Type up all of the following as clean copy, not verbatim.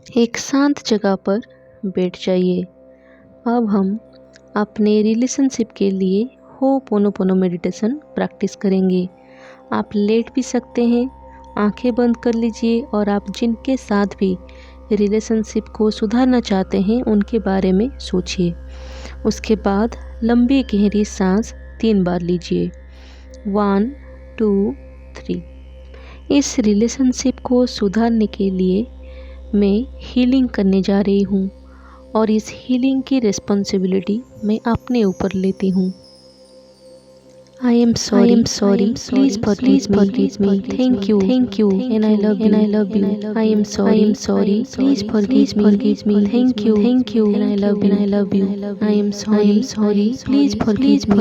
एक शांत जगह पर बैठ जाइए। अब हम अपने रिलेशनशिप के लिए होपोनोपोनो मेडिटेशन प्रैक्टिस करेंगे। आप लेट भी सकते हैं, आंखें बंद कर लीजिए और आप जिनके साथ भी रिलेशनशिप को सुधारना चाहते हैं उनके बारे में सोचिए। उसके बाद लंबी गहरी सांस 3 बार लीजिए। 1 2 3। इस रिलेशनशिप को सुधारने के लिए मैं हीलिंग करने जा रही हूँ और इस हीलिंग की रिस्पॉन्सिबिलिटी मैं अपने ऊपर लेती हूँ। I am sorry, please forgive me, thank you, and I love you. I am sorry, please forgive me, thank you, and I love you. I am sorry, please forgive me,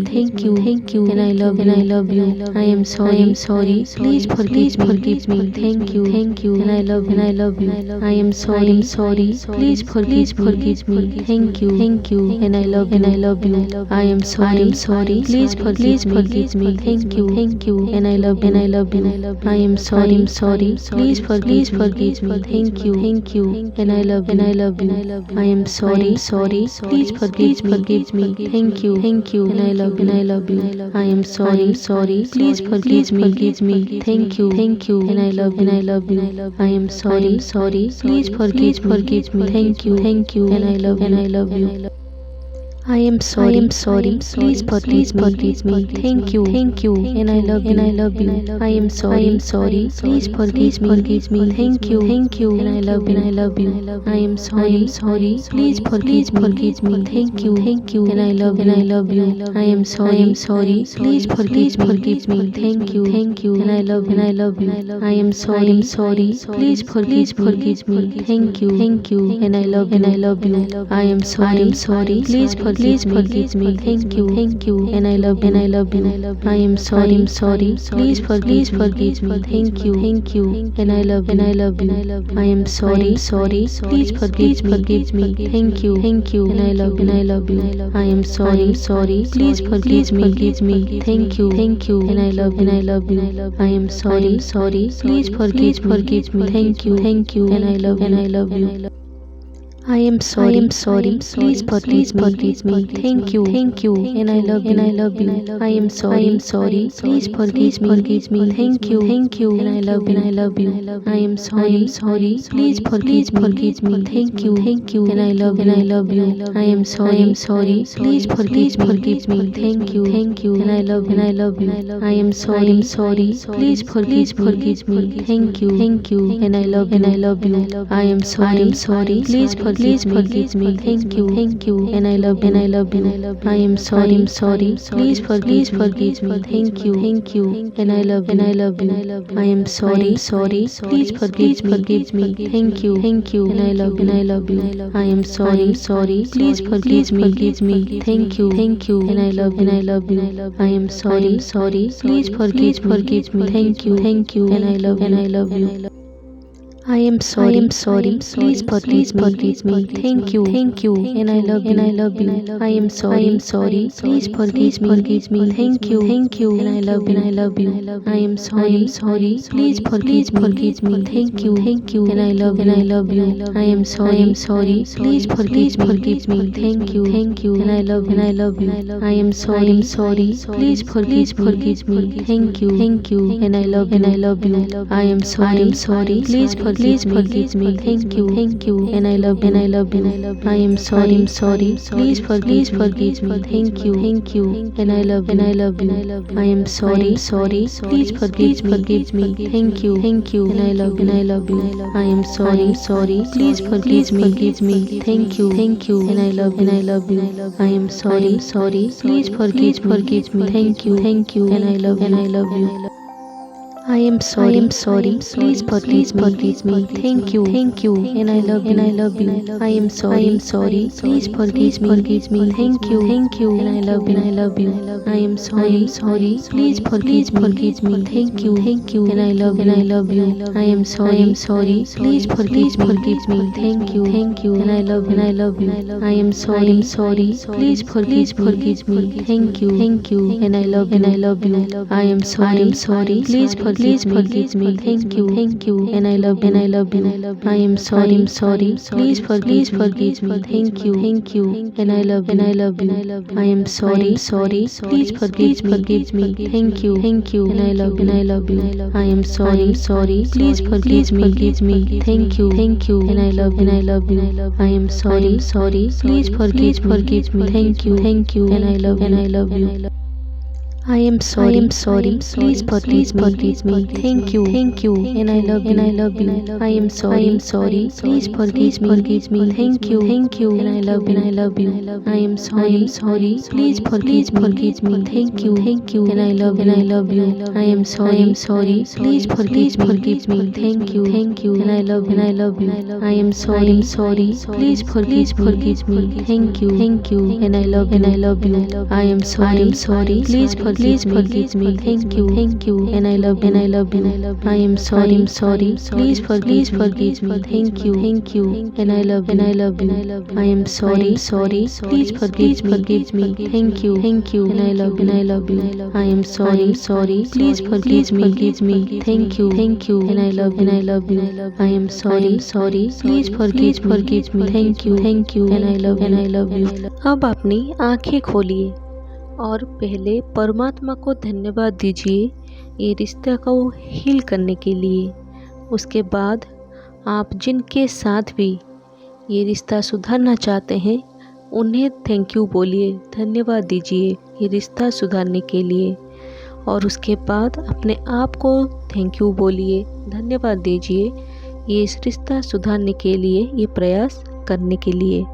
thank you, and I love you. I am sorry, please forgive me, thank you, and I love you. I am sorry, please forgive me, thank you, and I love you. I am sorry, please forgive me, thank you, and I love you. I am sorry, please forgive me, thank you, and I love you. I am sorry, please forgive me, thank you, and I love you. I am sorry, please forgive me, thank you, and I love you. I am sorry, please forgive me, thank you, and I love you. I am sorry, please forgive me, thank you, and I love you. I am sorry, please forgive me, thank you, and I love you. I am sorry, please forgive me, thank you, and I love you. I am sorry, please forgive me, thank you, and I love you. I am sorry, please forgive me, thank you, and I love you. I am sorry, please forgive me, thank you, and I love you. I am sorry, please forgive me, thank you, and I love you. I am sorry, please forgive me, thank you, and I love you. I am sorry, please forgive me, thank you, and I love you. I am sorry, please forgive me, thank you, and I love you. I am sorry, please forgive me, thank you, and I love you. I am sorry, please forgive me, thank you, and I love you. I am sorry, please forgive me, thank you, and I love you. I am sorry, please forgive me, thank you, and I love you. I am sorry, please forgive me, thank you, and I love you. I am sorry, please forgive me, thank you, and I love you. I am sorry, please forgive me, thank you, and I love you. I am sorry, please forgive me, thank you, and I love you. I am sorry, please forgive me, thank you, and I love you. I am sorry, please forgive me, thank you, and I love you. I am sorry, please forgive me, thank you, and I love you. I am sorry, please forgive me, thank you, and I love you. I am sorry, please forgive me, thank you, and I love you. I am sorry, please forgive me, thank you, and I love you. I am sorry, please forgive me, thank you, and I love you. I am sorry, please forgive me, thank you, and I love you. I am sorry, please forgive me, thank you, and I love you. I am sorry, please forgive me, thank you, and I love you. I am sorry, please forgive me, thank you, and I love you. I am sorry, please forgive me, thank you, and I love you. I am sorry, please forgive me, thank you, and I love you. I am sorry, please forgive me, thank you, and I love you. I am sorry, please forgive me, thank you, and I love you. I am sorry, please forgive me, thank you, and I love you. I am sorry, please forgive me, thank you, and I love you. I am sorry, please forgive please forgive me, thank you, and I love you, I am sorry, please forgive me, thank you, and I love you, I am sorry, please forgive me, thank you, and I love you, I am sorry, please forgive me, thank you, and I love you, I am sorry, please forgive me, thank you, and I love you. I am sorry, please forgive me, thank you, and I love you, I am sorry, please forgive me, thank you, and I love you, I am sorry, please forgive me, thank you, and I love you, I am sorry, please forgive me, thank you, and I love you, I am sorry, please forgive me, thank you, and I love you, I am sorry, please forgive me, thank you, and I love you, I am sorry, please forgive me, thank you, and I love you, I am sorry, please forgive me, thank you, and I love you, I am sorry, please forgive me, thank you, and I love you, I am sorry, please forgive me, thank you, and I love you। अब अपनी आंखें खोलिए और पहले परमात्मा को धन्यवाद दीजिए ये रिश्ते को हील करने के लिए। उसके बाद आप जिनके साथ भी ये रिश्ता सुधारना चाहते हैं उन्हें थैंक यू बोलिए, धन्यवाद दीजिए ये रिश्ता सुधारने के लिए। और उसके बाद अपने आप को थैंक यू बोलिए, धन्यवाद दीजिए ये इस रिश्ता सुधारने के लिए, ये प्रयास करने के लिए।